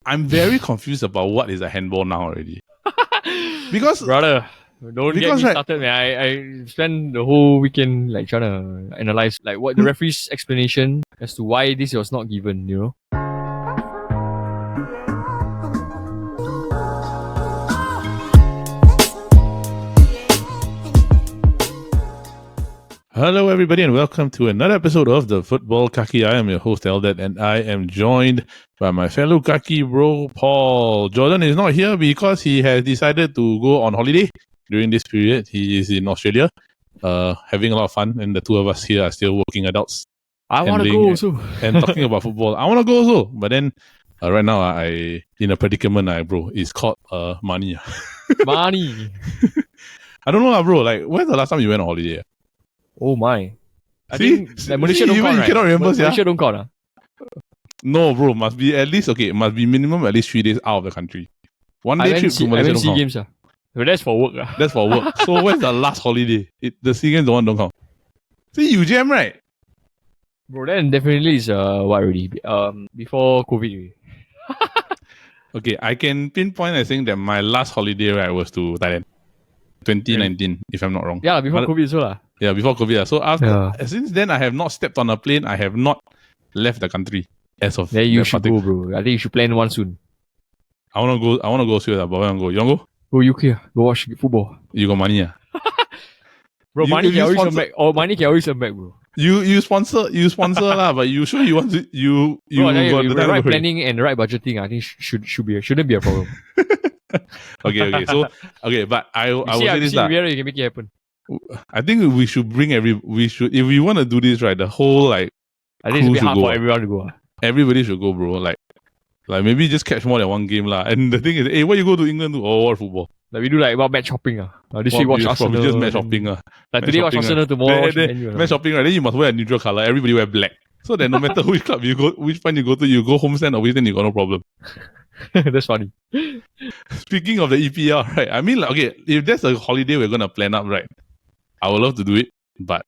I'm very confused about what is a handball now already. Because Brother, don't get me started, man. I spent the whole weekend like trying to analyze like what the referee's explanation as to why this was not given, you know? Hello, everybody, and welcome to another episode of the Futbol Kaki. I am your host, Eldet, and I am joined by my fellow Kaki bro, Paul. Jordan is not here because he has decided to go on holiday during this period. He is in Australia, having a lot of fun, and the two of us here are still working adults. I want to go also. And talking about football. I want to go also, but then right now I in a predicament, bro. It's called money. Money. I don't know, bro. Like, when's the last time you went on holiday? Oh my. I think like, Malaysia don't count, you right? cannot remember, Malaysia don't count. No, bro. Must be at least, must be minimum at least 3 days out of the country. One day trip to Malaysia don't count. Games, but that's for work. That's for work. So when's the last holiday? The SEA Games, the one don't count. See, you jam, right? Bro, then definitely is what already? Before COVID. Okay, I can pinpoint, I think, that my last holiday, right, was to Thailand. 2019, if I'm not wrong. Yeah, before COVID as well. Yeah, before COVID. So since then, I have not stepped on a plane. I have not left the country as of. Yeah, you should go, bro. I think you should plan one soon. I wanna go Australia, but where I wanna go? You wanna go? Go UK. Go watch football. You got money, Bro, money can always come back. Oh, money can always come back, bro. You sponsor lah, but you sure you want to you bro, got the right planning and the right budgeting. I think shouldn't be a problem. Okay. So but I will say this lah. You can make it happen. I think we should if we want to do this right, the whole like I think it's a bit hard for everyone to go. Everybody should go, bro. Like maybe just catch more than one game lah. And the thing is, hey, what you go to England to? Oh, watch football. Like we do match shopping. This week watch Arsenal. Just match shopping Like today watch Arsenal, tomorrow watch match shopping, right? Then you must wear a neutral color. Everybody wear black. So that no matter which club you go, which fan you go to, you go home stand or away stand, you got no problem. That's funny. Speaking of the EPL, right? I mean, if there's a holiday we're gonna plan up, right? I would love to do it, but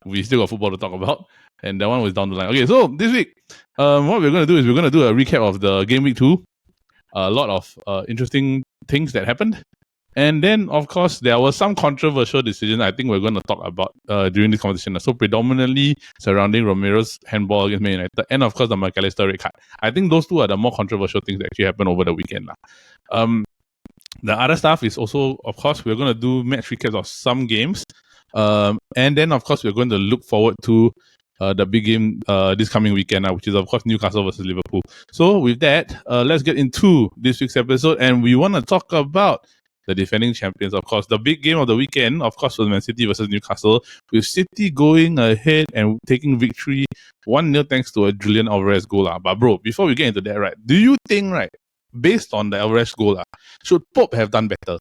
we still got football to talk about, and that one was down the line. Okay, so this week, what we're gonna do is we're gonna do a recap of the Gameweek 2. A lot of interesting things that happened. And then, of course, there was some controversial decisions I think we're going to talk about during this conversation. So predominantly surrounding Romero's handball against Man United, and of course the McAllister red card. I think those two are the more controversial things that actually happened over the weekend. The other stuff is also, of course, we're going to do match recaps of some games. And then, of course, we're going to look forward to the big game this coming weekend, which is, of course, Newcastle versus Liverpool. So with that, let's get into this week's episode. And we want to talk about the defending champions, of course. The big game of the weekend, of course, was Man City versus Newcastle, with City going ahead and taking victory 1-0 thanks to a Julian Alvarez goal. But bro, before we get into that, right, do you think, right, based on the Alvarez goal, should Pope have done better?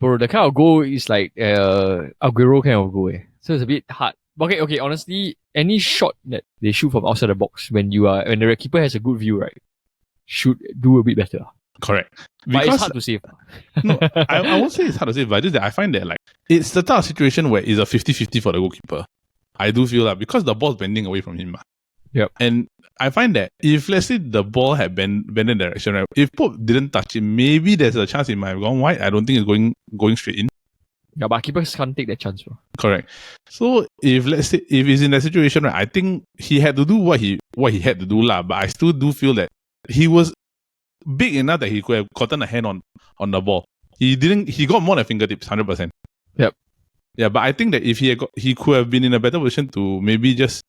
Bro, the kind of goal is like Aguero kind of goal. So it's a bit hard. Okay, honestly, any shot that they shoot from outside the box when the keeper has a good view, right, should do a bit better. Correct. But it's hard to save. No, I won't say it's hard to save, but just that I find that it's the type of situation where it's a 50-50 for the goalkeeper. I do feel that because the ball's bending away from him. Yep. And I find that if, let's say, the ball had bent in direction, right, if Pope didn't touch it, maybe there's a chance it might have gone wide. I don't think it's going straight in. Yeah, but keepers can't take that chance, bro. Correct. So if he's in that situation, right, I think he had to do what he had to do, but I still do feel that he was big enough that he could have gotten a hand on the ball. He got more than fingertips, 100%. Yep. Yeah, but I think that if he could have been in a better position to maybe just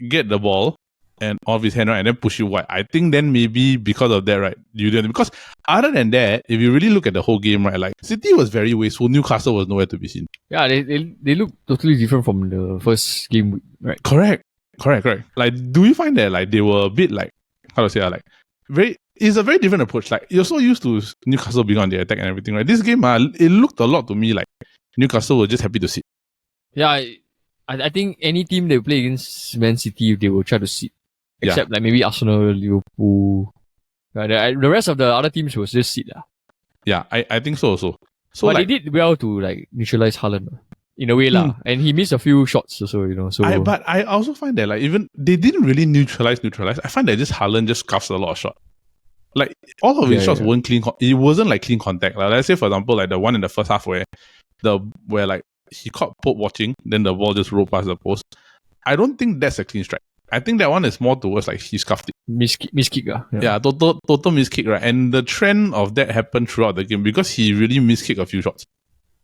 get the ball and off his hand, right, and then push it wide. I think then maybe because of that, right, you didn't. Because other than that, if you really look at the whole game, right, City was very wasteful. Newcastle was nowhere to be seen. Yeah, they look totally different from the first game, right? Correct. Do you find that they were a bit how to say very. It's a very different approach. You're so used to Newcastle being on the attack and everything, right? This game, it looked a lot to me like Newcastle were just happy to sit. Yeah, I think any team they play against Man City, they will try to sit. Except maybe Arsenal, Liverpool. The rest of the other teams was just sit. Yeah, I think so also. So but they did well to neutralize Haaland. In a way, and he missed a few shots also, So but I also find that even they didn't really neutralize. I find that just Haaland just scuffs a lot of shots. Like all of his shots weren't clean. It wasn't like clean contact. Like, let's say for example, like the one in the first half where like he caught Pope watching, then the ball just rolled past the post. I don't think that's a clean strike. I think that one is more towards like he scuffed it. Miss kick. Yeah, total miss kick, right? And the trend of that happened throughout the game because he really miss kicked a few shots.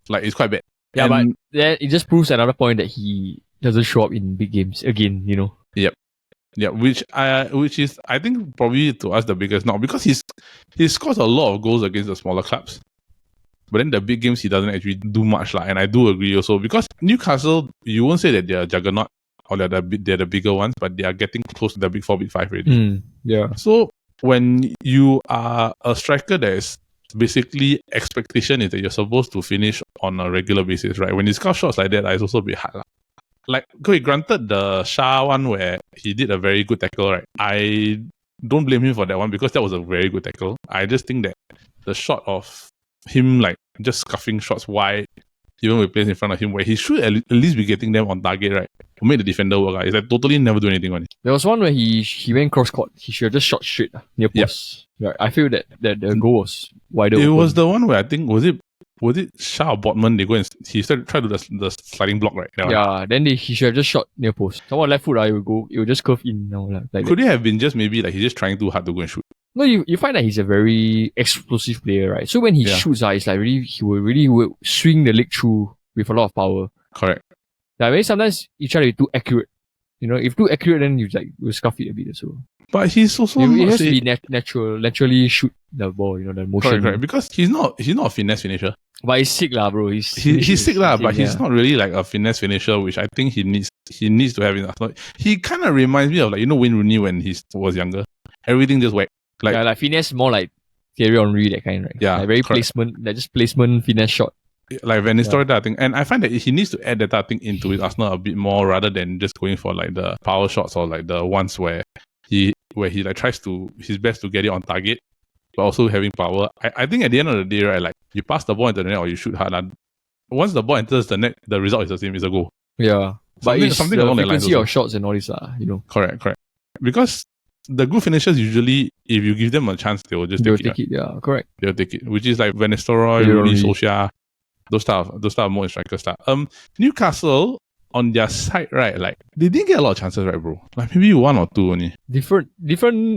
Like it's quite bad. Yeah, but then it just proves another point that he doesn't show up in big games again, you know. Yep. Yeah, which is I think probably to us the biggest knock because he scores a lot of goals against the smaller clubs. But then the big games he doesn't actually do much and I do agree also because Newcastle, you won't say that they're a juggernaut or they're the bigger ones, but they are getting close to the big 4, big 5 already. Yeah. So when you are a striker that is basically expectation is that you're supposed to finish on a regular basis, right? When you score shots like that, it's also a bit hard. Like, okay, granted the Shah one where he did a very good tackle, right? I don't blame him for that one because that was a very good tackle. I just think that the shot of him like just scuffing shots wide, even with players in front of him, where he should at least be getting them on target, right? To make the defender work, right? Is like totally never do anything on it. There was one where he went cross court. He should have just shot straight near post. Right. I feel that the goal was wider. It was the one where I think was it Shah or Botman? They go and he tried to do the sliding block, right? Yeah. Then he should have just shot near post. Someone left foot, it will just curve in now. Like could it have been just maybe like he's just trying too hard to go and shoot? No, you find that he's a very explosive player, right? So when he shoots, it's like really he will swing the leg through with a lot of power. Correct. Like maybe sometimes you try to be too accurate. You know, if too accurate, then you scuff it a bit. So, but he's also it has to be naturally shoot the ball. You know, the motion. Correct. Because he's not a finesse finisher. But he's sick lah, bro. He's sick lah, but he's not really like a finesse finisher, which I think he needs to have in Arsenal. He kind of reminds me of like Wayne Rooney when he was younger. Everything just whack. Like finesse more like Thierry Henry, that kind, right? Yeah, like very correct. placement finesse shot. Like Van Nistelrooy, that thing, and I find that he needs to add that thing into his Arsenal a bit more rather than just going for like the power shots or like the ones where he like tries to his best to get it on target, but also having power. I think at the end of the day, right, like you pass the ball into the net or you shoot hard, once the ball enters the net, the result is the same. It's a goal. Yeah, but it's something the along that lines frequency of shots and all this, Correct. Because the good finishers usually, if you give them a chance, they will just take it. Yeah, correct. They'll take it, which is like Van Nistelrooy, Rooney, Solskjaer, those type of more striker stuff. Newcastle on their side, right? Like they didn't get a lot of chances, right, bro? Like maybe 1 or 2 only. Different.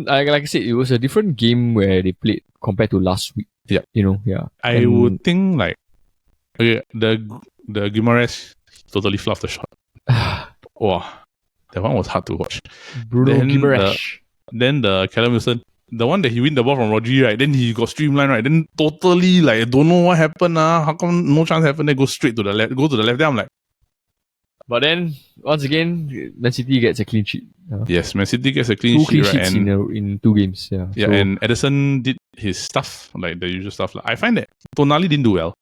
Like I said, it was a different game where they played compared to last week. Yeah, Yeah. I would think like okay, the Guimaraes totally fluffed the shot. Wow, that one was hard to watch. Bruno Guimaraes. Then the Callum Wilson, the one that he win the ball from Rodri, right? Then he got streamlined, right? Then totally like I don't know what happened. How come no chance happened? Then go straight to the left. Go to the left. Then I'm like. But then once again, Man City gets a clean sheet. Yes, Man City gets a clean sheet, clean right? sheets in 2 games. Yeah. Yeah, and Ederson did his stuff, like the usual stuff. I find that Tonali didn't do well.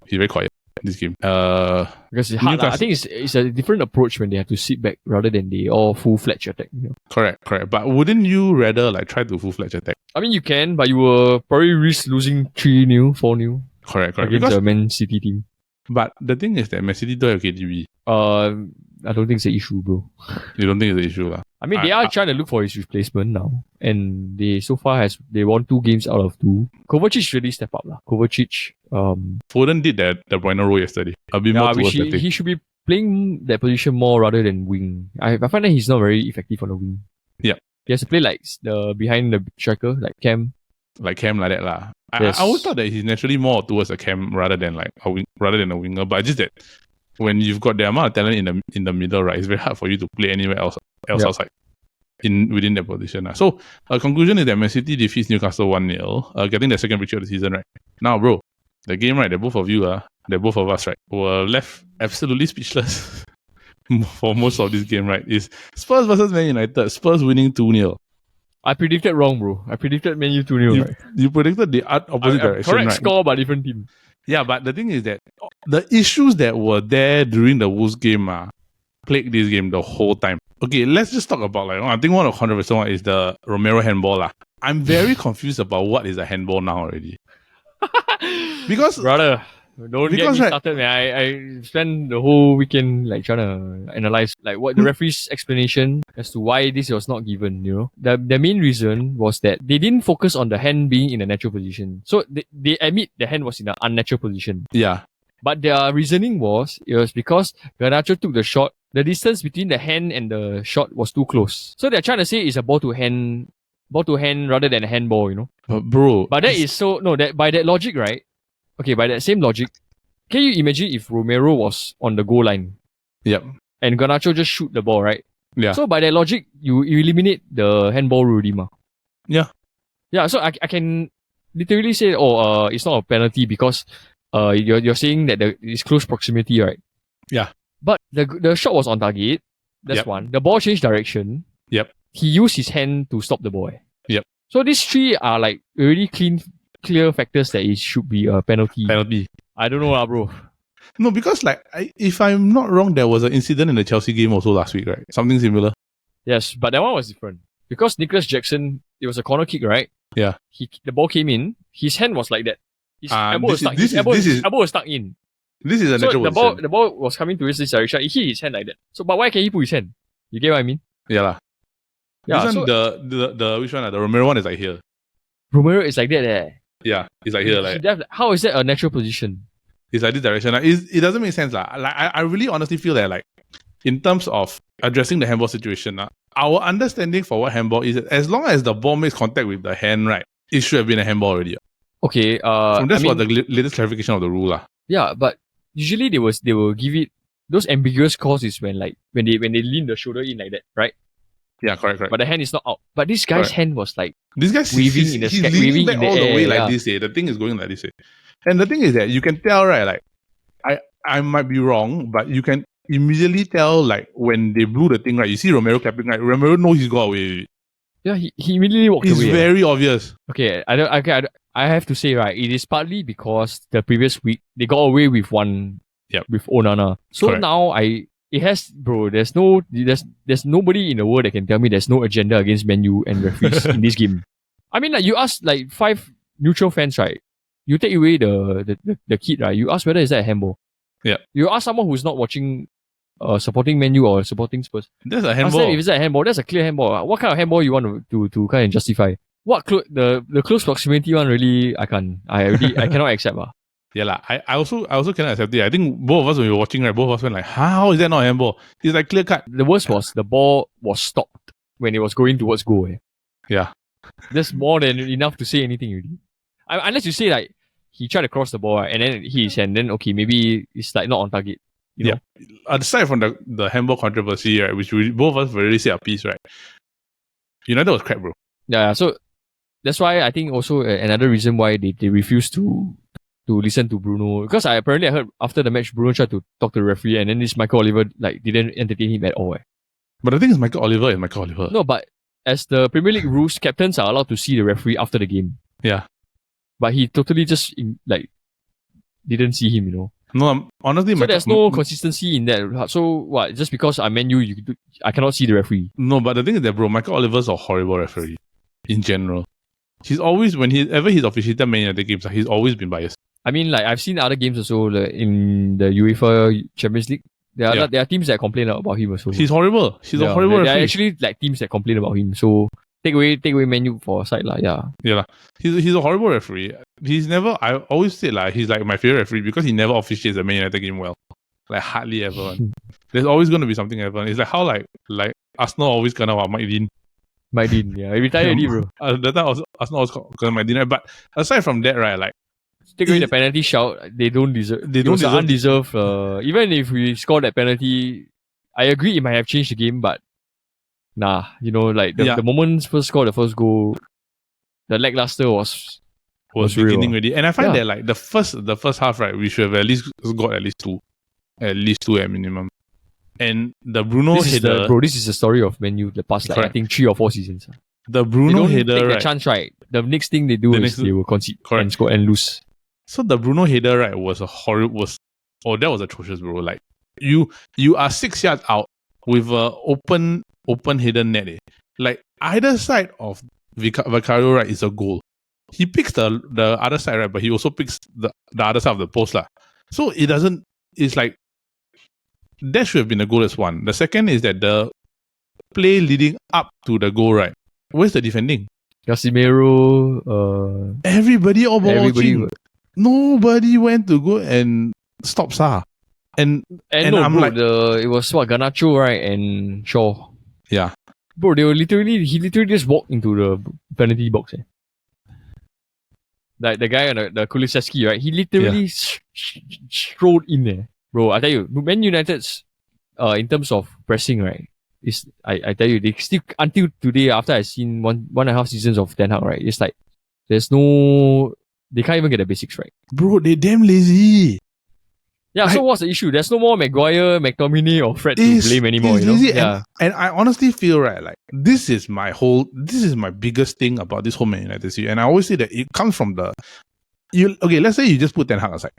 He's very quiet this game. Because it's hard. I think it's a different approach when they have to sit back rather than they all full-fledged attack. Correct. But wouldn't you rather like try to full-fledged attack? I mean, you can, but you will probably risk losing 3-0, 4-0. Correct. Against the Man City team. But the thing is that Man City don't have KDB. I don't think it's an issue, bro. You don't think it's an issue, lah? I mean, they are trying to look for his replacement now, and they so far they won 2 games out of 2. Kovacic really step up, lah. Kovacic. Foden did that the Bruno role yesterday. A bit more towards that thing. He should be playing that position more rather than wing. I find that he's not very effective on the wing. Yeah, he has to play like the behind the striker, like Cam. Like that, lah. Yes. I always thought that he's naturally more towards a Cam rather than a winger. But just that when you've got the amount of talent in the middle, right, it's very hard for you to play anywhere else outside within that position. So conclusion is that Man City defeats Newcastle 1-0, getting the second victory of the season, right? Now, bro, the game, right, that both of us, right, were left absolutely speechless for most of this game, right? Is Spurs versus Man United. Spurs winning 2-0. I predicted wrong, bro. I predicted Man U 2-0, right? You predicted the opposite direction, correct right? Score, but different team. Yeah, but the thing is that the issues that were there during the Wolves game plagued this game the whole time. Okay, let's just talk about I think one of the controversial one is the Romero handball. I'm very confused about what is a handball now already. Because brother, Don't get Because, me right- started, man. I spent the whole weekend like trying to analyze like what the referee's explanation as to why this was not given, you know. The main reason was that they didn't focus on the hand being in a natural position. So they admit the hand was in an unnatural position. Yeah. But their reasoning was it was because Garnacho took the shot, the distance between the hand and the shot was too close. So they're trying to say it's a ball to hand rather than a handball, you know. But bro. But that is so no, that by that logic, right? Okay, by that same logic, can you imagine if Romero was on the goal line Yep. and Garnacho just shoot the ball, right? Yeah. So by that logic, you eliminate the handball rule, ma. Yeah. Yeah, so I can literally say, it's not a penalty because you're saying that it's close proximity, right? Yeah. But the shot was on target. That's Yep. one. The ball changed direction. Yep. He used his hand to stop the ball. Yep. So these three are like already clear factors that it should be a penalty. Penalty. I don't know, bro. No, because like if I'm not wrong, there was an incident in the Chelsea game also last week, right? Something similar. Yes, but that one was different because Nicholas Jackson. It was a corner kick, right? Yeah. The ball came in. His hand was like that. His elbow was stuck. this His elbow is- elbow was stuck in. This is a So natural the position. ball was coming towards this direction. He hit his hand like that. So, but why can he put his hand? You get what I mean? Yeah lah. Yeah. This So one, the which one? The Romero one is like here. Romero is like that. Yeah, it's like here. Like How is that a natural position? it's like this direction. Like, it doesn't make sense lah. Like I really honestly feel that like in terms of addressing the handball situation, our understanding for what handball is, as long as the ball makes contact with the hand, right, it should have been a handball already. Okay. So that's I what mean, the latest clarification of the rule lah. yeah, but usually they will give it those ambiguous calls is when they lean the shoulder in like that, right? Yeah, correct. But the hand is not out. But this guy's Correct. hand was like This guy's weaving in the he's sky, leaning weaving back in the all the air, way like yeah. this. The thing is going like this. And the thing is that you can tell, right? Like I might be wrong, but you can immediately tell like when they blew the thing, right? You see Romero clapping, right? Romero knows he's got away with it. Yeah, he immediately walked It's away. very obvious. Okay, I have to say, right, it is partly because the previous week they got away with one with Onana. So Correct. now there's nobody in the world that can tell me there's no agenda against Man U and referees in this game. I mean, like you ask like 5 neutral fans, right? You take away the kid, right? You ask whether is that a handball. Yeah. You ask someone who's not watching supporting Man U or supporting Spurs. That's a Ask them handball. if it's a handball, that's a clear handball. What kind of handball you want to kind of justify? What the close proximity one really I cannot accept. Yeah, lah. I also cannot accept it. I think both of us when we were watching, right, both of us went like, how is that not a handball? It's like clear cut. The worst was the ball was stopped when it was going towards goal. Yeah. That's more than enough to say anything really. Unless you say like he tried to cross the ball, right, and then then okay, maybe it's like not on target. You know? Aside from the handball controversy, right, which we both of us already said a piece, right? United was crap, bro. Yeah, so that's why I think also another reason why they refused to listen to Bruno, because I heard after the match Bruno tried to talk to the referee and then this Michael Oliver like didn't entertain him at all. But the thing is, Michael Oliver is Michael Oliver. No, but as the Premier League rules, captains are allowed to see the referee after the game. Yeah. But he totally just didn't see him, you know. No, honestly, So there's no consistency in that. So what? Just because I Man U, I cannot see the referee. No, but the thing is that, bro, Michael Oliver's a horrible referee in general. He's always, whenever he's officiated Man United games, he's always been biased. I mean, like I've seen other games also like, in the UEFA Champions League. There are teams that complain about him also. He's horrible. He's a horrible there referee. are actually like teams that complain about him. So take away Man U for a side lah. Yeah. Yeah, he's a horrible referee. He's never. I always say like he's like my favorite referee because he never officiates a Man United game well. Like hardly ever. There's always going to be something happen. It's like how like Arsenal always gonna Mike Dean. Mike Dean, yeah, he retired already, bro. That time Arsenal was gonna Mike Dean, right? But aside from that, right, like take away the penalty shout, they don't deserve. They don't deserve undeserved. Even if we score that penalty, I agree it might have changed the game, but nah, you know, like the moment Spurs scored the first goal, the lackluster was beginning real. already. And I find that like the first half, right, we should have at least got at least two at minimum. And the Bruno header, this is the story of Man U the past I think 3 or 4 seasons. The Bruno they don't header, take right? the chance, right? The next thing they do is they will concede and score and lose. So the Bruno header, right, was that was atrocious, bro. Like you are 6 yards out with a open hidden net. Like either side of Vicario, right, is a goal. He picks the other side, right, but he also picks the other side of the post lah. So it doesn't. It's like that should have been the goal as one. The second is that the play leading up to the goal, right? Where's the defending? Casemiro, Everybody all ball everybody. watching. Nobody went to go and stop Sa. And no, I'm bro, like, it was what, Garnacho, right, and Shaw. yeah. Bro, he literally just walked into the penalty box. Like the guy on the Kulusevski, right? He literally strolled in there. Bro, I tell you, Man United's in terms of pressing, right? Is I tell you, they still until today, after I've seen one and a half seasons of Ten Hag, right? It's like there's no, they can't even get the basics right. Bro, they damn lazy. Yeah, so what's the issue? There's no more Maguire, McTominay, or Fred to blame anymore, you know? Lazy. Yeah. And I honestly feel, right, like this is my biggest thing about this whole Man United series. And I always say that it comes from let's say you just put Ten Hag aside.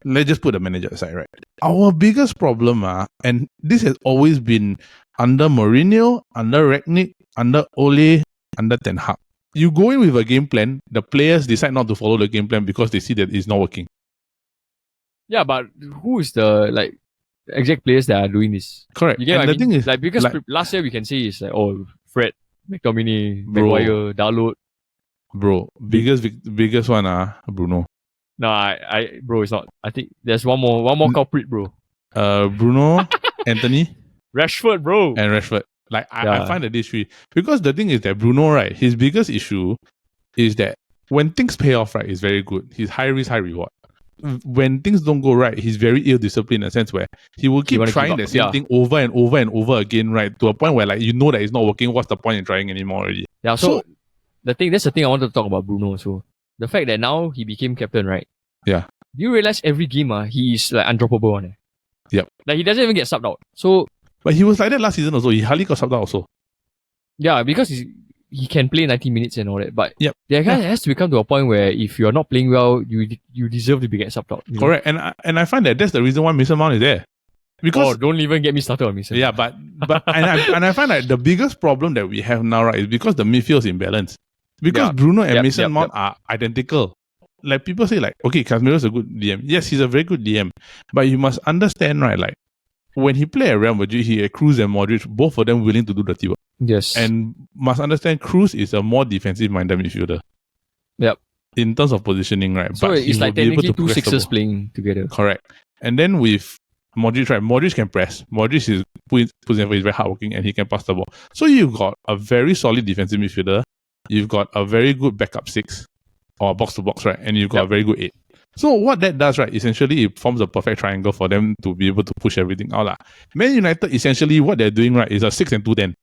Let's just put the manager aside, right? Our biggest problem, and this has always been under Mourinho, under Rangnick, under Ole, under Ten Hag. You go in with a game plan, the players decide not to follow the game plan because they see that it's not working. Yeah, but who is the exact players that are doing this? Correct. You get and what I the mean? thing is, Because last year we can say it's like, Fred, McTominay, Maguire, Dalot. Bro, biggest one, Bruno. No, bro, it's not. I think there's one more culprit, bro. Bruno, Anthony, Rashford, bro. and Rashford. I find that these three, because the thing is that Bruno, right, his biggest issue is that when things pay off, right, he's very good. He's high risk, high reward. When things don't go right, he's very ill-disciplined in a sense where he will keep trying the same thing over and over and over again, right? To a point where that it's not working. What's the point in trying anymore already? Yeah, so that's the thing I wanted to talk about Bruno. So the fact that now he became captain, right? Yeah. Do you realize every game he is like undroppable on it? Yep. Like he doesn't even get subbed out. So but he was like that last season also. He hardly got subbed out also. Yeah, because he can play 90 minutes and all that. But there has to become to a point where if you're not playing well, you deserve to be get subbed out. Correct. And I find that's the reason why Mason Mount is there. Because don't even get me started on Mason. Yeah, but and I find like the biggest problem that we have now, right, is because the midfield is imbalanced. Because Bruno and Mason Mount are identical. Like people say, like, okay, Casemiro is a good DM. Yes, he's a very good DM. But you must understand, right, like when he played at Real Madrid, he had Kroos and Modric, both of them willing to do dirty work. Yes. And must understand Kroos is a more defensive-minded midfielder. Yep. In terms of positioning, right? So but it's like technically two sixers playing together. Correct. And then with Modric, right? Modric can press. Modric is he's very hardworking and he can pass the ball. So you've got a very solid defensive midfielder. You've got a very good backup 6 or box to box, right? And you've got a very good 8. So what that does, right, essentially it forms a perfect triangle for them to be able to push everything out. Man United, essentially what they're doing, right, is a 6 and 2-10.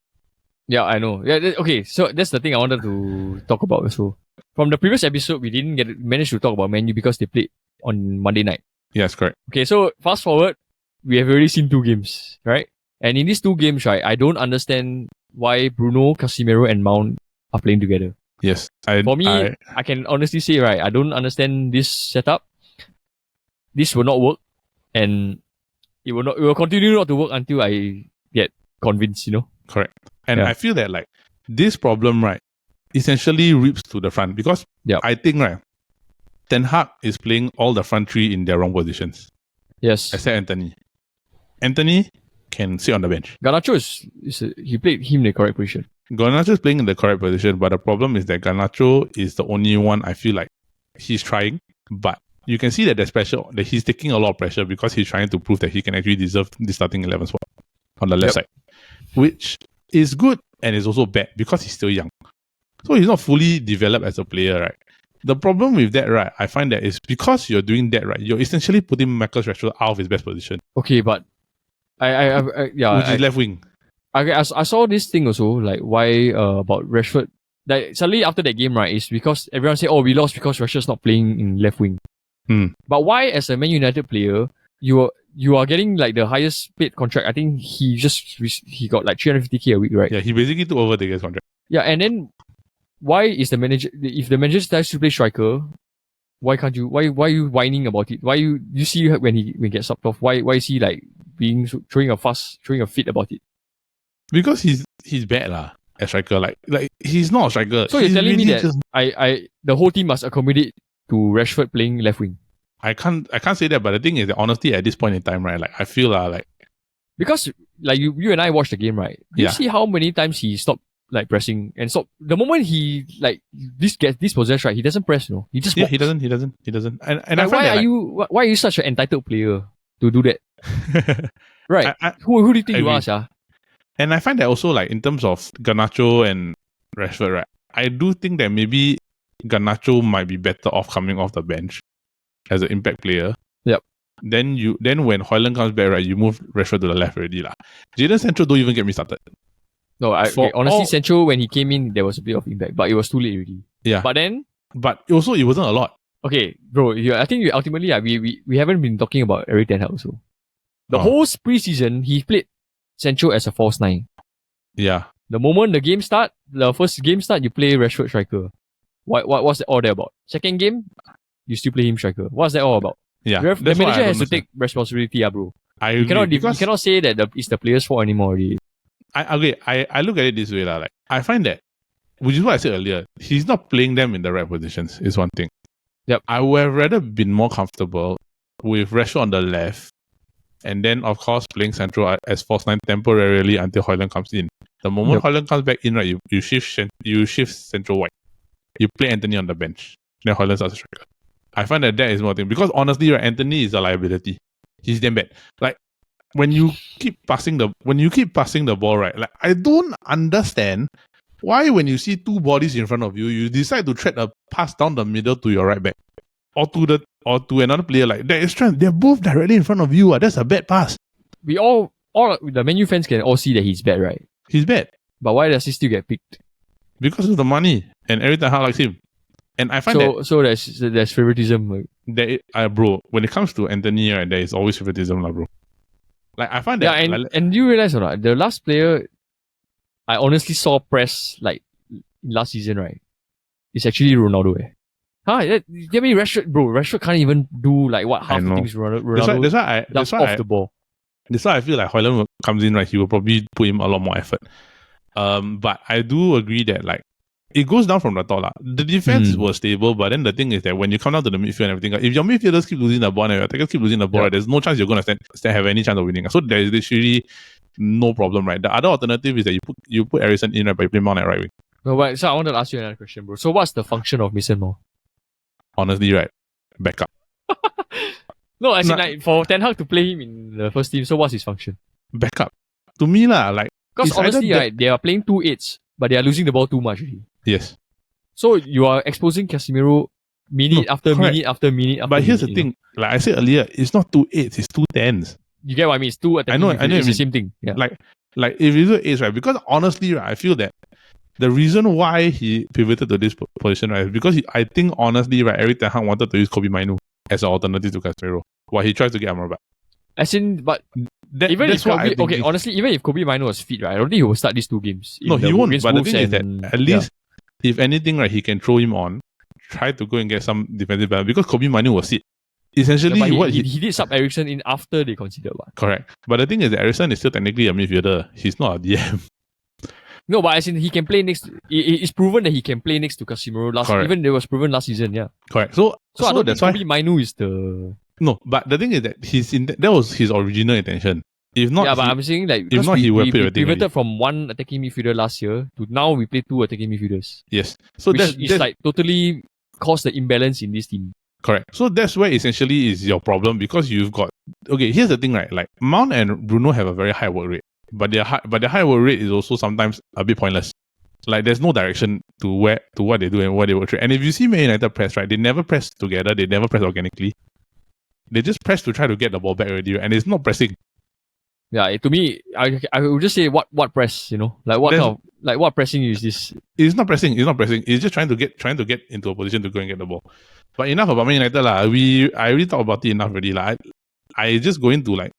Yeah, I know. Yeah, okay, so that's the thing I wanted to talk about. So from the previous episode, we didn't manage to talk about Man U because they played on Monday night. Yes, correct. Okay, so fast forward, we have already seen 2 games, right? And in these 2 games, right, I don't understand why Bruno, Casemiro, and Mount are playing together. Yes. I can honestly say, right, I don't understand this setup. This will not work, and it will continue not to work until I get convinced, you know? Correct. And I feel that, like, this problem, right, essentially reaps to the front because I think, right, Ten Hag is playing all the front 3 in their wrong positions. Yes. Except Anthony. Anthony can sit on the bench. Garnacho he played him in the correct position. Garnacho is playing in the correct position, but the problem is that Garnacho is the only one I feel like he's trying, but you can see that there's pressure, that he's taking a lot of pressure because he's trying to prove that he can actually deserve the starting 11 spot on the left side, which is good and is also bad because he's still young. So he's not fully developed as a player, right? The problem with that, right, I find that is because you're doing that, right, you're essentially putting Marcus Rashford out of his best position. Okay, but which is left wing. I saw this thing also, like why about Rashford. Like suddenly after that game, right, is because everyone say, we lost because Rashford's not playing in left wing. But why, as a Man United player, you are getting like the highest paid contract? I think he got like 350k a week, right? Yeah, he basically took over the guy's contract. Yeah, and then why is the manager, if the manager decides to play striker, why can't you? Why are you whining about it? Why you see when he gets subbed off? Why is he like throwing a fit about it? Because he's bad as striker. Like he's not a striker. So you're telling me that the whole team must accommodate to Rashford playing left wing? I can't say that, but the thing is that honestly, at this point in time, right, like I feel like Because like you and I watched the game, right? You Yeah. see how many times he stopped like pressing and stop the moment he like this possess, right? He doesn't press, He just walks. he doesn't. And I Like, find that why are you such an entitled player to do that? Right. Who do you think you are, Sha? And I find that also like in terms of Garnacho and Rashford, right? I do think that maybe Garnacho might be better off coming off the bench as an impact player. Yep. Then when Højlund comes back, right, you move Rashford to the left already lah. Jadon Sancho don't even get me started. No, honestly, Sancho when he came in, there was a bit of impact, but it was too late already. Yeah. But also it wasn't a lot. Okay, bro. I think ultimately, we haven't been talking about Eric Ten Hag also. The whole preseason, he played Sancho as a false nine. Yeah. The moment the first game start, you play Rashford striker. What's all that about? Second game, you still play him striker. What's that all about? Yeah. The manager has to take responsibility, bro. I agree. You cannot say that it's the player's fault anymore already. I look at it this way lah. Like I find that, which is what I said earlier, he's not playing them in the right positions. Is one thing. Yep. I would have rather been more comfortable with Rashford on the left, and then of course playing Central as false nine temporarily until Højlund comes in. The moment Højlund comes back in, right, you shift Central wide. You play Anthony on the bench. Then Højlund starts a striker. I find that is more thing because honestly, right, Anthony is a liability. He's damn bad. Like when you keep passing the ball, right, like I don't understand why when you see two bodies in front of you, you decide to thread a pass down the middle to your right back or to another player like that is trying. They're both directly in front of you. That's a bad pass. We all the Man U fans can all see that he's bad, right? He's bad. But why does he still get picked? Because of the money, and every time I likes him. And I find there's favoritism. Bro, when it comes to Anthony, right, there is always favoritism, bro. Like I find that. Yeah, and you realize or not, the last player I honestly saw press like last season, right? It's actually Ronaldo. Give me Rashford, bro. Rashford can't even do like what half the things Ronaldo that's why off the ball. That's why I feel like Højlund comes in, right, he will probably put in a lot more effort. But I do agree that like it goes down from the top lah. The defense was stable, but then the thing is that when you come down to the midfield and everything, if your midfielders keep losing the ball and your attackers keep losing the ball, right, there's no chance you're gonna have any chance of winning. So there's literally no problem, right? The other alternative is that you put Eriksen in, right, but you play Mount at right wing. No, but so I want to ask you another question, bro. So what's the function of Mason Mount? Honestly, right, backup. No, as in like for Ten Hag to play him in the first team, so what's his function? Backup. To me lah, like because honestly, right, they are playing 2-8s, but they are losing the ball too much already. Yes. So you are exposing Casemiro minute after minute after minute. But here's the thing, like I said earlier, it's not 2-8s, it's 2-10s. You get what I mean? It's two attacking. I know. It's the same thing. Yeah. Like if you do 8s, right? Because honestly, right, I feel that the reason why he pivoted to this position, right, is because I think honestly, right, Eric Ten Hag wanted to use Kobe Mainoo as an alternative to Casemiro while he tries to get Amrabat. As in, but even if Kobe, honestly, even if Kobe Mainoo was fit, right, I don't think he will start these two games. No, he won't. But the thing is that at least, if anything, right, he can throw him on, try to go and get some defensive balance because Kobe Mainoo was sit. Essentially, he did sub Eriksen in after they considered one. Correct. But the thing is that Eriksen is still technically a midfielder. He's not a DM. No, but as in he can play next. It's proven that he can play next to Casemiro last. Correct. Even it was proven last season. Yeah. Correct. So I don't think Kobe Mainoo is the. No, but the thing is that that was his original intention. If not, but I'm saying like if not, he would play. We pivoted from one attacking midfielder last year to now we play two attacking midfielders. Yes. So that's like totally caused the imbalance in this team. Correct. So that's where essentially is your problem because you've got here's the thing, right? Like Mount and Bruno have a very high work rate, but their high work rate is also sometimes a bit pointless. Like there's no direction to what they do and what they work through. And if you see Man United press, right, they never press together, they never press organically. They just press to try to get the ball back already, and it's not pressing. Yeah, to me, I would just say what press, like what kind of, like what pressing is this? It's not pressing. It's just trying to get into a position to go and get the ball. But enough about Man United lah. I already talked about it enough already lah. I just going to like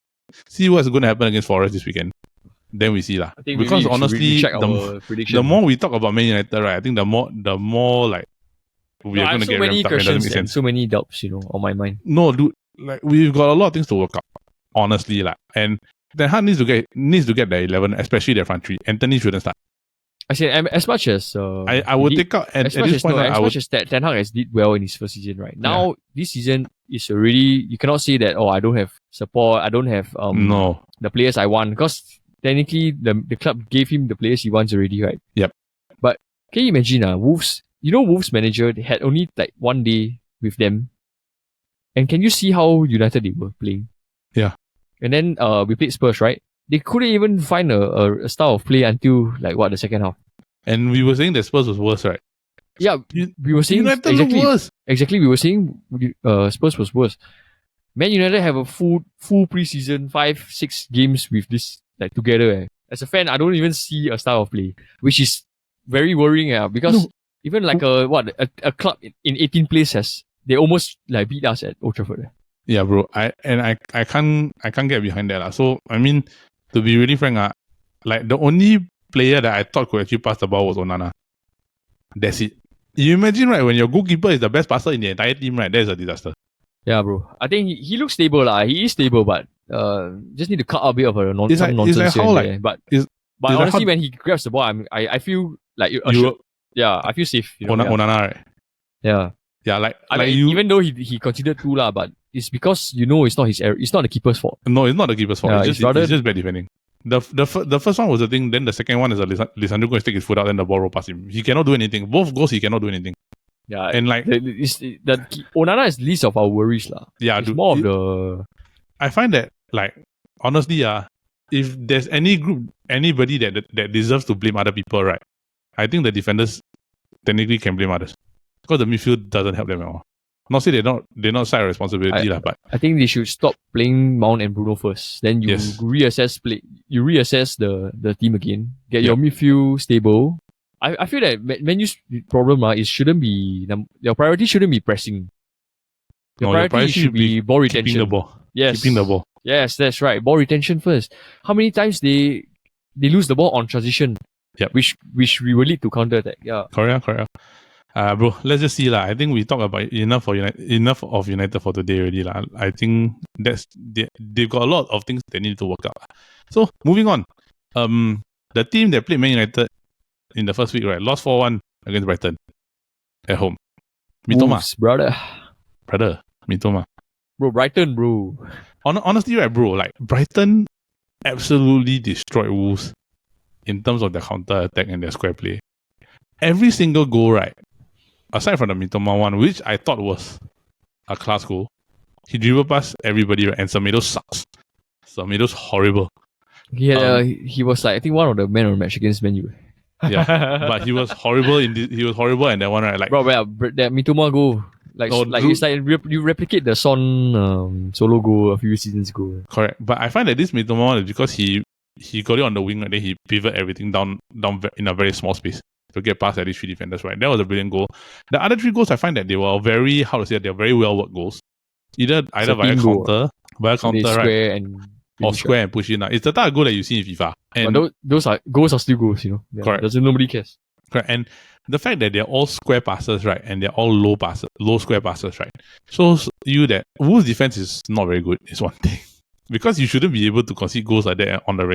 see what's going to happen against Forest this weekend. Then we see lah. Because honestly, the more we talk about Man United, right, I think the more like we are going to get ramped up. It doesn't make sense. So many doubts, on my mind. No, dude, like we've got a lot of things to work out. Honestly, like and. Ten Hag needs to get the 11, especially their front three. Anthony shouldn't start. I said as much as I would take out at this point. As much as Ten Hag has did well in his first season, right now this season is already, you cannot say that, oh, I don't have support, I don't have No. the players I want, because technically the club gave him the players he wants already, right? Yep. But can you imagine, Wolves, Wolves manager, they had only like 1 day with them. And can you see how United they were playing? Yeah. And then we played Spurs, right? They couldn't even find a style of play until like the second half. And we were saying that Spurs was worse, right? Yeah, we were saying United looked worse. Exactly, we were saying Spurs was worse. Man United have a full preseason, 5-6 games with this like together. As a fan, I don't even see a style of play, which is very worrying. Because even like a club in 18th place they almost like beat us at Old Trafford. Yeah, bro. I can't get behind that. So I mean, to be really frank, like the only player that I thought could actually pass the ball was Onana. That's it. You imagine, right, when your goalkeeper is the best passer in the entire team, right? That is a disaster. Yeah, bro. I think he looks stable, He is stable, but just need to cut out a bit of a nonsense. It's like how but honestly, when he grabs the ball, I feel like I feel safe. Onana, right? Yeah. Yeah, even though he considered two, but it's because it's not his error. It's not the keeper's fault. No, it's not the keeper's fault. Yeah, it's just bad defending. The first one was the thing. Then the second one is Lisandro going to stick his foot out, and the ball roll past him. He cannot do anything. Both goals, he cannot do anything. Yeah, and like Onana is least of our worries, Yeah, it's more of the. I find that honestly, if there's anybody that deserves to blame other people, right? I think the defenders technically can blame others because the midfield doesn't help them at all. Not say they're not side responsibility, but I think they should stop playing Mount and Bruno first. Then you reassess the team again. Get your midfield stable. I feel that Man U's problem your priority shouldn't be pressing. Your priority should be ball retention. Keeping the ball. Yes. Keeping the ball. Yes, that's right. Ball retention first. How many times they lose the ball on transition? Yep. Which we will lead to counter attack. Yeah. Correct. Bro, let's just see. I think we talked about enough of United for today already. I think they've got a lot of things they need to work out. So moving on. The team that played Man United in the first week, right, lost 4-1 against Brighton at home. Mitoma. Wolves, brother, Mitoma. Bro, Brighton, bro. Honestly, right, bro, Brighton absolutely destroyed Wolves in terms of their counter attack and their square play. Every single goal, right, aside from the Mitoma one, which I thought was a class goal, he dribbled past everybody, right, and Semedo sucks. Semedo's horrible. He was I think one of the men of the match against Man U. Yeah, but he was horrible he was horrible in that one, right? Bro, that Mitoma goal, it's like you replicate the Son solo goal a few seasons ago. Correct, but I find that this Mitoma one is because he got it on the wing and then he pivot everything down in a very small space to get past at least 3 defenders, right? That was a brilliant goal. The other 3 goals, I find that they were very, they're very well worked goals. Either via counter, right? Or square and push in. It's the type of goal that you see in FIFA. And but those goals are still goals, Correct. Nobody cares. Correct. And the fact that they're all square passes, right, and they're all low square passes, right, shows you that Wolves' defense is not very good, is one thing. Because you shouldn't be able to concede goals like that on the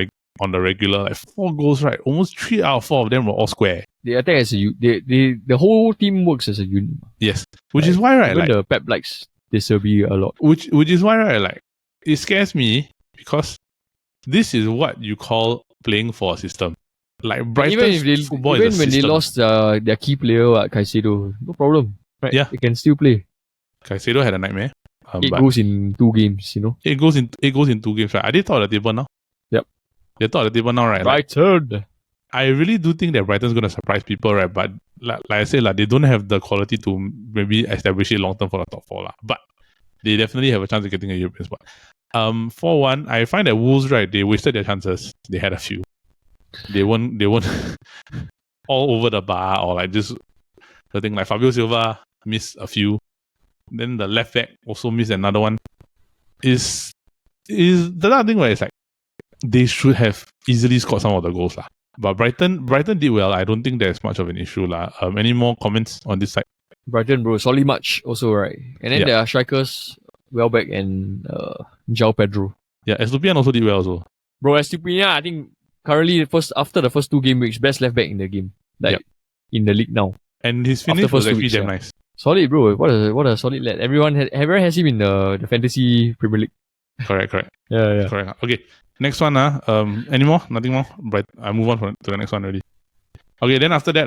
regular. 4 goals, right? Almost 3 out of 4 of them were all square. They attack as the whole team works as a unit. Yes. Which is why, right, even the Pep likes De Zerbi a lot. Which is why, right, it scares me because this is what you call playing for a system. Brighton's football is a system. Even when they lost their key player, Caicedo, no problem. Right? Yeah. They can still play. Caicedo had a nightmare. 8 goals in 2 games, 8 goals in 2 games, right? Are they top of the table now? Yep. They're top of the table now, right? Brighton. I really do think that Brighton's going to surprise people, right? But like I said, they don't have the quality to maybe establish it long term for the top 4. But they definitely have a chance of getting a European spot. 4-1, I find that Wolves, right, they wasted their chances. They had a few. They weren't all over the bar or just the thing Fabio Silva missed a few. Then the left back also missed another one. Is the other thing where it's they should have easily scored some of the goals. But Brighton did well. I don't think there's much of an issue. Any more comments on this side? Brighton, bro, solid match also, right? And then there are strikers, Welbeck and João Pedro. Yeah, Estupiñán also did well also. Bro, Estupiñán, I think currently after the first 2 game weeks, best left back in the game. In the league now. And his finish was actually damn nice. Solid, bro. What a solid lad. Everyone has him in the fantasy Premier League. Correct. Yeah. Correct. Okay. Next one, any more? Nothing more? Right. I move on to the next one already. Okay, then after that,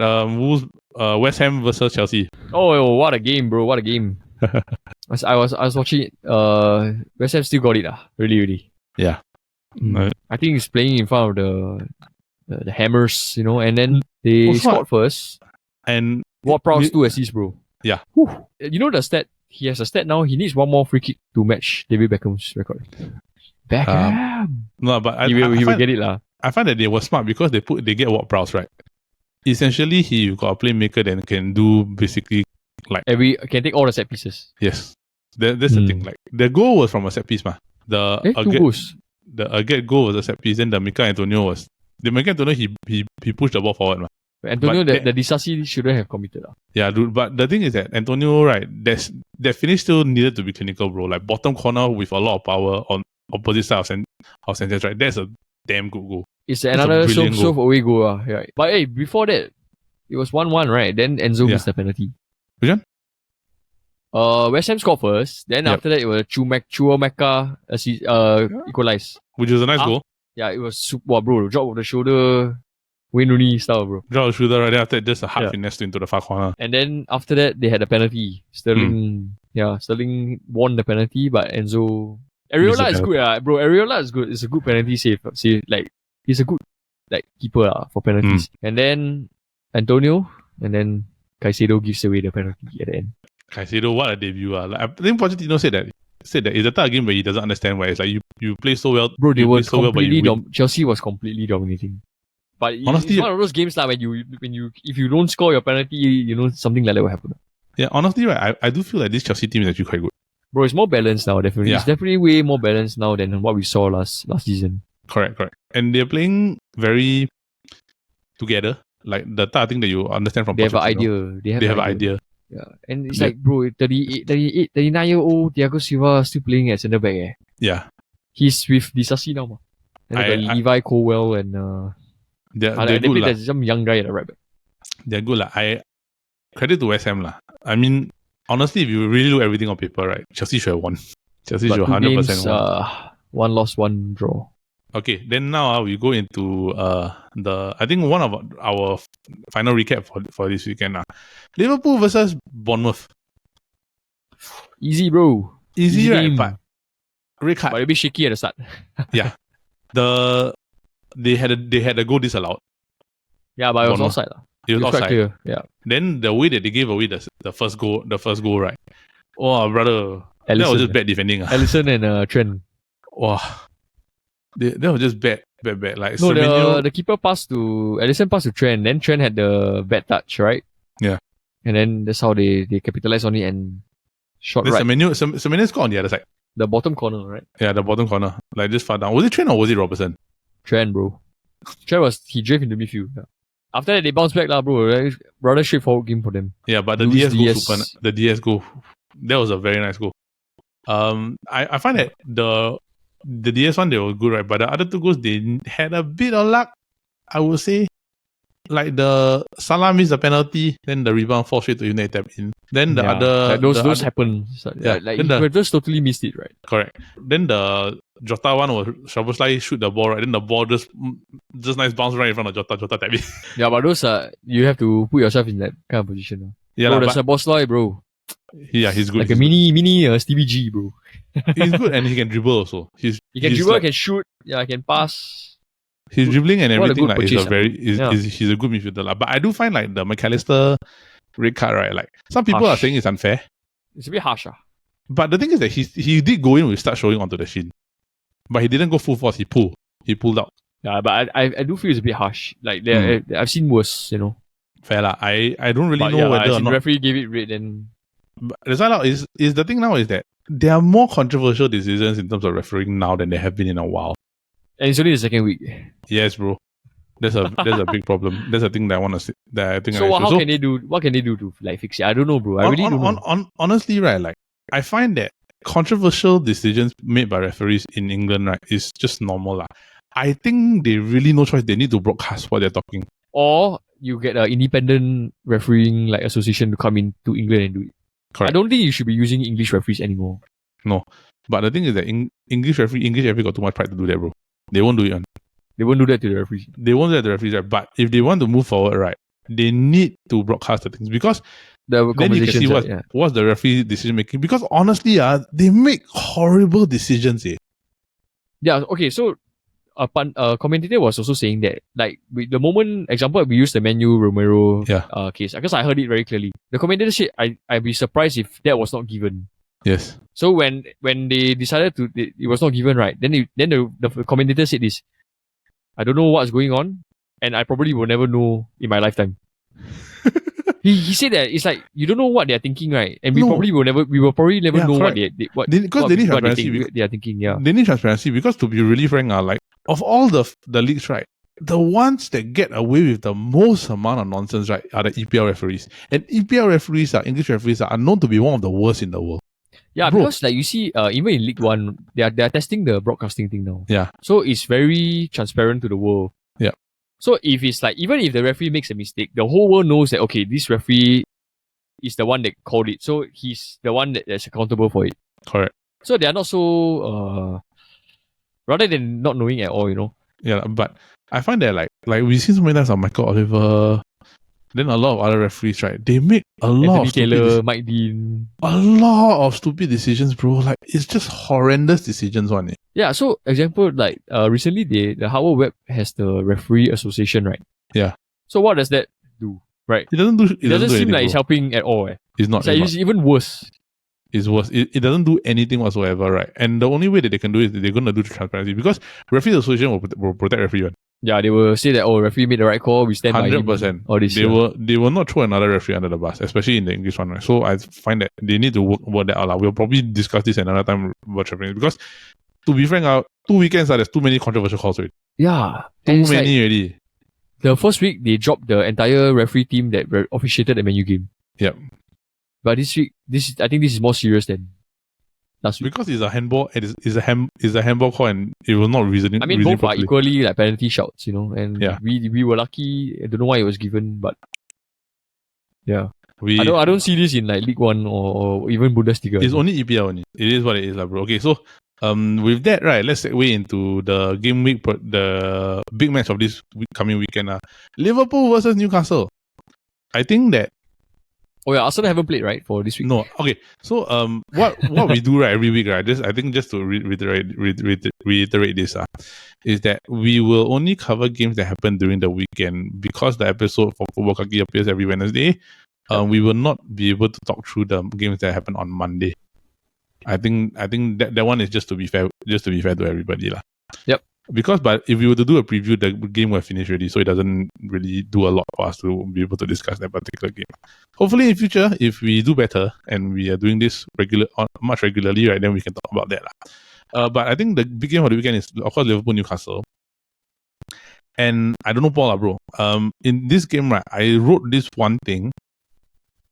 West Ham versus Chelsea. Oh, what a game, bro. What a game. I was watching it. West Ham still got it. Really. Yeah. I think he's playing in front of the Hammers, and then they scored first. And Ward-Prowse 2 assists, bro. Yeah. Whew. You know the stat? He has a stat now. He needs one more free kick to match David Beckham's record. Beckham. No, but he will get it lah. I find that they were smart because they get Ward-Prowse, right. Essentially, he got a playmaker that can do basically like can take all the set pieces. Yes, that's the thing. Like the goal was from a set piece, 2 goals. The Agate goal was a set piece. Then the Mika Antonio he pushed the ball forward, Antonio, the Disasi shouldn't have committed. Yeah, dude. But the thing is that Antonio, right? That finish still needed to be clinical, bro. Like bottom corner with a lot of power on opposite side of Sanchez, right? That's a damn good goal. It's another so away goal, right? But hey, before that, it was 1-1, right? Then Enzo missed the penalty. Which one? West Ham scored first. Then after that, it was Chuameka equalized. Which was a nice goal. Yeah, it was super, bro. Drop of the shoulder, Wayne Rooney style, bro. Drop of the shoulder, right? Then after that, just a hard finesse into the far corner. And then after that, they had a penalty. Sterling won the penalty, but Enzo... Areola is good, bro. Areola is good. It's a good penalty save. See, like, he's a good keeper for penalties. And then Antonio, and then Caicedo gives away the penalty at the end. Caicedo, what a debut! Like, I think Pochettino said that it's the type of game where he doesn't understand why it's like you play so well. Bro, they were completely Chelsea was completely dominating. But honestly, it's one of those games like if you don't score your penalty, something like that will happen. Yeah, honestly, right, I do feel like this Chelsea team is actually quite good. Bro, it's more balanced now, definitely. Yeah. It's definitely way more balanced now than what we saw last season. Correct. And they're playing very together. Like the type of thing that you understand from They have an idea. They have an idea. Yeah. And it's like, bro, 39-year-old Thiago Silva still playing at centre back. Yeah. He's with Disasi now. And Levi Colwell and they're they good. play some young guy at the right back. They're good. I credit to West Ham. I mean, honestly, if you really look at everything on paper, right, Chelsea should have won. Chelsea should have 100% won. 1 loss, 1 draw. Okay, then now we go into I think one of our final recap for this weekend. Liverpool versus Bournemouth. Easy, bro. Easy, right? But red card. But a bit shaky at the start. Yeah. They had a goal disallowed. Yeah, but it was offside. It was offside. Clear. Yeah. Then the way that they gave away the first goal, right? Oh, brother. That was just bad defending. Alisson and Trent. Wow. That was just bad. Like no, the keeper passed to Alisson passed to Trent. Then Trent had the bad touch, right? Yeah. And then that's how they capitalized on it and shot right. Semenyo scored on the other side. The bottom corner, right? Yeah, the bottom corner. Like just far down. Was it Trent or was it Robertson? Trent, bro. He drove into midfield. Yeah. After that, they bounced back, bro. Rather straightforward game for them. Yeah, but the DS goal, that was a very nice goal. I find that the DS one, they were good, right? But the other 2 goals, they had a bit of luck, I would say. Like the Salah missed the penalty, then the rebound falls straight to United tap in. Then the other... Those happen. So, you just totally missed it, right? Correct. Then the Jota one was Szoboszlai shoot the ball, right? Then the ball just nice bounce right in front of Jota tap in. Yeah, but those you have to put yourself in that kind of position. Yeah, bro, the Szoboszlai, bro. Yeah, he's good. Like a mini Stevie G, bro. He's good and he can dribble also. He can dribble, can shoot, can pass. His dribbling and everything he's a good midfielder. But I do find like the McAllister red card, right? Like some people are saying it's unfair. It's a bit harsh. But the thing is that he did go in with start showing onto the shin. But he didn't go full force, he pulled out. Yeah, but I do feel it's a bit harsh. Like I've seen worse, Fair lah. I don't really know whether or not the referee gave it red and the thing now is that there are more controversial decisions in terms of refereeing now than there have been in a while. And it's only the second week. Yes, bro. That's a big problem. That's a thing that I want to say. Can they do? What can they do to fix it? I don't know, bro. I really don't know. Honestly, right? Like I find that controversial decisions made by referees in England, right, is just normal, lah. I think they really no choice. They need to broadcast what they're talking. Or you get an independent refereeing association to come into England and do it. Correct. I don't think you should be using English referees anymore. No. But the thing is that English referee got too much pride to do that, bro. They won't do it. They won't do that to the referees. They won't do that to the referees, right? But if they want to move forward, right, they need to broadcast the things because The then you can see what's the referee decision making. Because honestly, they make horrible decisions. Yeah, okay, so a commentator was also saying that, like, the moment, example, we used the Man U Romero case, because I heard it very clearly. The commentator said, I'd be surprised if that was not given. Yes. So when they decided it was not given, right, then the commentator said this, I don't know what's going on, and I probably will never know in my lifetime. He said that it's like you don't know what they're thinking, right? And we will probably never know correct. what they need transparency. They are thinking. Yeah, they need transparency because, to be really frank, like, of all the leagues, right, the ones that get away with the most amount of nonsense, right, are the EPL referees. And EPL referees, English referees, are known to be one of the worst in the world. Yeah, bro. Because like you see, even in League One, they are testing the broadcasting thing now. Yeah. So it's very transparent to the world. Yeah. So if it's like, even if the referee makes a mistake, the whole world knows that, okay, this referee is the one that called it. So he's the one that's accountable for it. Correct. So they are not so, rather than not knowing at all, you know. Yeah, but I find that like we've seen so many times of Michael Oliver, then a lot of other referees, right? They make a lot of Taylor, Mike Dean. A lot of stupid decisions, bro. Like, it's just horrendous decisions, one. Yeah, so example, like recently the Harvard Web has the referee association, right? Yeah. So what does that do? Right? It doesn't seem anything, like it's helping at all. It's not. It's even worse. It's worse. It doesn't do anything whatsoever, right? And the only way that they can do it is they're going to do the transparency, because referee association will protect referee. Yeah, they will say that, referee made the right call, we stand 100%. by him. All this, they will not throw another referee under the bus, especially in the English one, right? So I find that they need to work that out. We'll probably discuss this another time about refereeing, because to be frank, 2 weekends, there's too many controversial calls already. Yeah. Too many already. The first week, they dropped the entire referee team that officiated the Man U game. Yep. But this week, I think this is more serious than last week. Because it's a handball, and it's a handball call, and it was not reasoning. I mean, both are equally like penalty shouts, you know. And yeah, we were lucky. I don't know why it was given, but yeah, I don't see this in like League One or even Bundesliga. It's only EPL only. It is what it is, bro. Okay, so with that, right, let's segue into the game week, the big match of this coming weekend. Liverpool versus Newcastle. I think that. Oh yeah, Arsenal haven't played, right, for this week. No, okay. So what we do, right, every week, right? I think just to reiterate this, is that we will only cover games that happen during the weekend, because the episode for Futbol Kaki appears every Wednesday. We will not be able to talk through the games that happen on Monday. I think that one is just to be fair to everybody, lah. Yep. Because, but if we were to do a preview, the game will have finished already, so it doesn't really do a lot for us to be able to discuss that particular game. Hopefully in future, if we do better and we are doing this much regularly, right, then we can talk about that, lah. But I think the big game of the weekend is, of course, Liverpool Newcastle. And I don't know, Paul, bro. In this game, right, I wrote this one thing,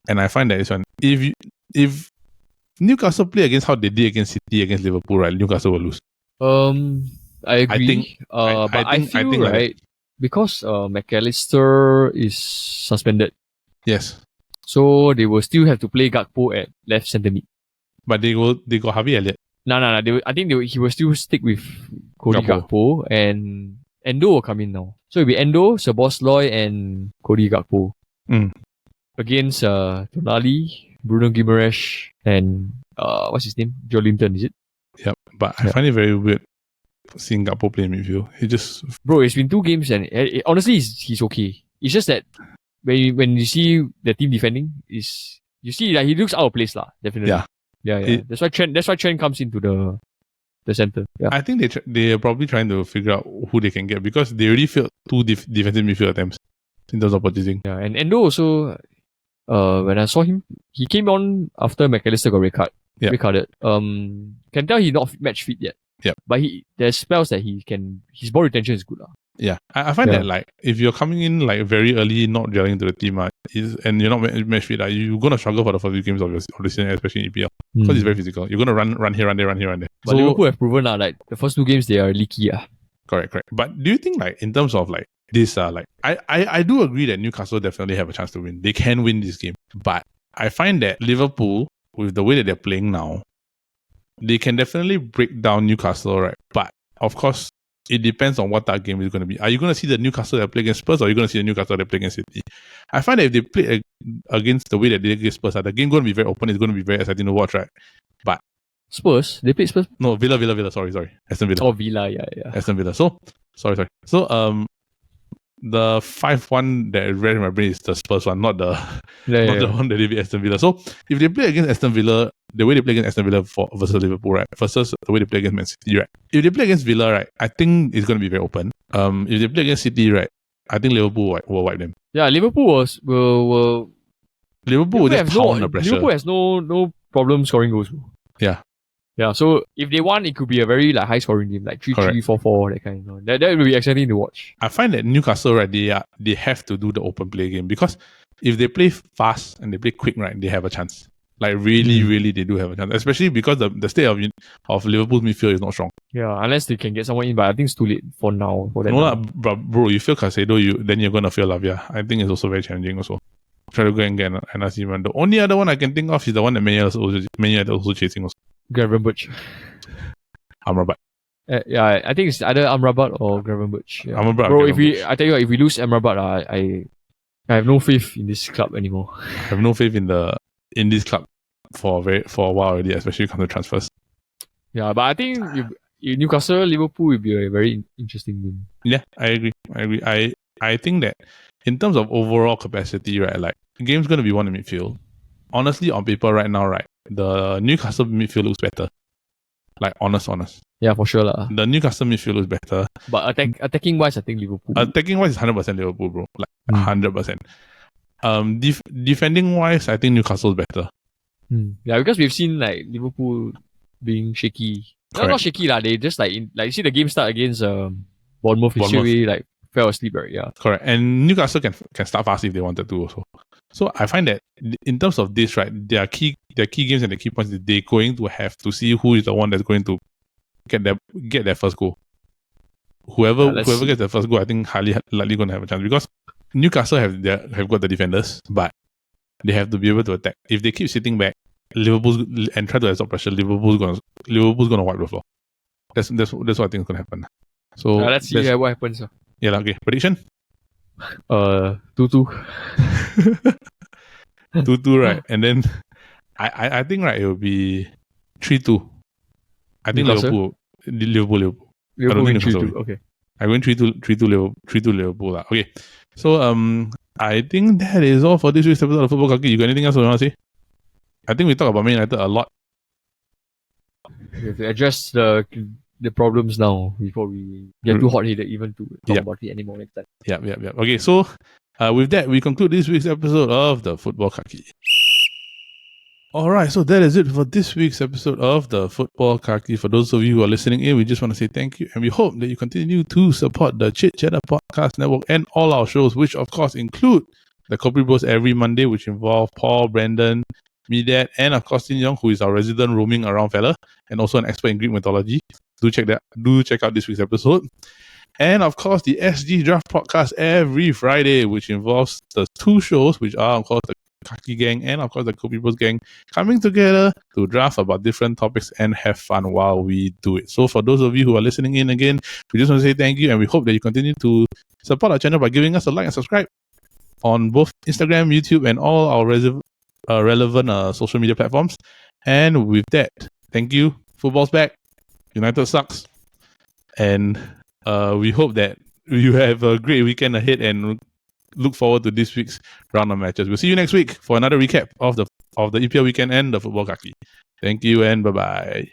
and I find that this one, if Newcastle play against how they did against City, against Liverpool, right, Newcastle will lose. I agree. I feel right, because McAllister is suspended. Yes. So they will still have to play Gakpo at left centre mid. But they got Harvey Elliott. No. He will still stick with Cody Gakpo, and Endo will come in now. So it'll be Endo, Szoboszlai, and Cody Gakpo. Against Tonali, Bruno Guimaraes, and what's his name? Joelinton, is it? Yep. But I find it very weird seeing Gakpo play in midfield. Bro, it's been 2 games, and honestly, he's okay. It's just that when you see the team defending, you see that he looks out of place, lah. Definitely. Yeah. That's why Trent comes into the center. Yeah. I think they are probably trying to figure out who they can get, because they already failed 2 defensive midfield attempts in terms of purchasing. Yeah, and Endo also, when I saw him, he came on after McAllister got red carded. Can tell he's not match fit yet. Yeah. But there's spells that his ball retention is good. Yeah. I find that, like, if you're coming in like very early, not gelling into the team, and you're not match fit, you're going to struggle for the first few games of the season, especially in EPL. Because it's very physical. You're going to run here, run there, run here, run there. But Liverpool have proven, like, the first 2 games, they are leaky. Correct. But do you think, like, in terms of, like, this, like, I do agree that Newcastle definitely have a chance to win. They can win this game. But I find that Liverpool, with the way that they're playing now, they can definitely break down Newcastle, right? But of course, it depends on what that game is going to be. Are you going to see the Newcastle that play against Spurs, or are you going to see the Newcastle that play against City? I find that if they play against the way that they against Spurs, the game going to be very open. It's going to be very exciting to watch, right? But Spurs? They played Spurs? no, Villa. Sorry, Aston Villa. Oh, Villa, yeah. Aston Villa. So sorry. So the 5-1 that I read in my brain is the Spurs one, not the the one that they beat Aston Villa. So if they play against Aston Villa, the way they play against Aston Villa versus Liverpool, right, versus the way they play against Man City, right? If they play against Villa, right, I think it's going to be very open. If they play against City, right, I think Liverpool will wipe them. Yeah, Liverpool will just pound under pressure. Liverpool has no problem scoring goals. Yeah. Yeah, so if they won, it could be a very high scoring game, like 3-3, 4-4, that kind of. That will be exciting to watch. I find that Newcastle, right, they have to do the open play game, because if they play fast and they play quick, right, they have a chance. Like really, they do have a chance, especially because the state of Liverpool's midfield is not strong. Yeah, unless they can get someone in, but I think it's too late for now. For that no, bro, you feel Caicedo, then you're gonna feel Lavia. I think it's also very challenging. Also, try to go and get another one. The only other one I can think of is the one that Man Utd also chasing also. Gravenberch. Amrabat. Yeah, I think it's either Amrabat or Gravenberch. Yeah. Amrabat. Bro, I tell you what, if we lose Amrabat, I have no faith in this club anymore. I have no faith in this club for a while already, especially when it comes to transfers. Yeah, but I think if Newcastle Liverpool will be a very interesting game. Yeah, I agree. I think that in terms of overall capacity, right, like the game's gonna be won in midfield. Honestly, on paper right now, right, the Newcastle midfield looks better. Like honest. Yeah, for sure lah. The Newcastle midfield looks better. But attacking wise, I think Liverpool. Attacking wise is 100% Liverpool, bro. Like 100%. Defending wise, I think Newcastle's better. Yeah, because we've seen like Liverpool being shaky. Not shaky lah. They just like see the game start against Bournemouth. Like fell asleep, right? Yeah. Correct. And Newcastle can start fast if they wanted to also. So I find that in terms of this, right, their key games and the key points, they're going to have to see who is the one that's going to get their first goal. Whoever gets the first goal, I think highly likely going to have a chance, because Newcastle have got the defenders, but they have to be able to attack. If they keep sitting back, and try to absorb pressure, Liverpool's gonna wipe the floor. That's what I think is gonna happen. So let's see what happens. Yeah, okay. Prediction? 2-2. 2-2, right? And then I think, right, it will be 3-2. I think Liverpool. I don't think Newcastle. Okay. I'm going 3-2 Liverpool. Okay. So I think that is all for this week's episode of Futbol Kaki. You got anything else you want to say? I think we talked about Man United a lot. We have to address the problems now before we get too hot-headed even to talk about it anymore next time. Yeah. Okay, so with that, we conclude this week's episode of the Futbol Kaki. Alright, so that is it for this week's episode of the Futbol Kaki. For those of you who are listening in, we just want to say thank you, and we hope that you continue to support the Chit Podcast Network and all our shows, which of course include the Copy Bros every Monday, which involve Paul, Brandon, me, Dad, and of course Tin Yong, who is our resident roaming around fella and also an expert in Greek mythology. Do check out this week's episode. And of course the SG Draft Podcast every Friday, which involves the two shows, which are of course the Kaki Gang and of course the Copy Bros Gang, coming together to draft about different topics and have fun while we do it. So for those of you who are listening in again, we just want to say thank you, and we hope that you continue to support our channel by giving us a like and subscribe on both Instagram, YouTube, and all our relevant social media platforms. And with that, thank you. Football's back. United sucks. And we hope that you have a great weekend ahead and look forward to this week's round of matches. We'll see you next week for another recap of the EPL weekend and the Futbol Kaki. Thank you and bye-bye.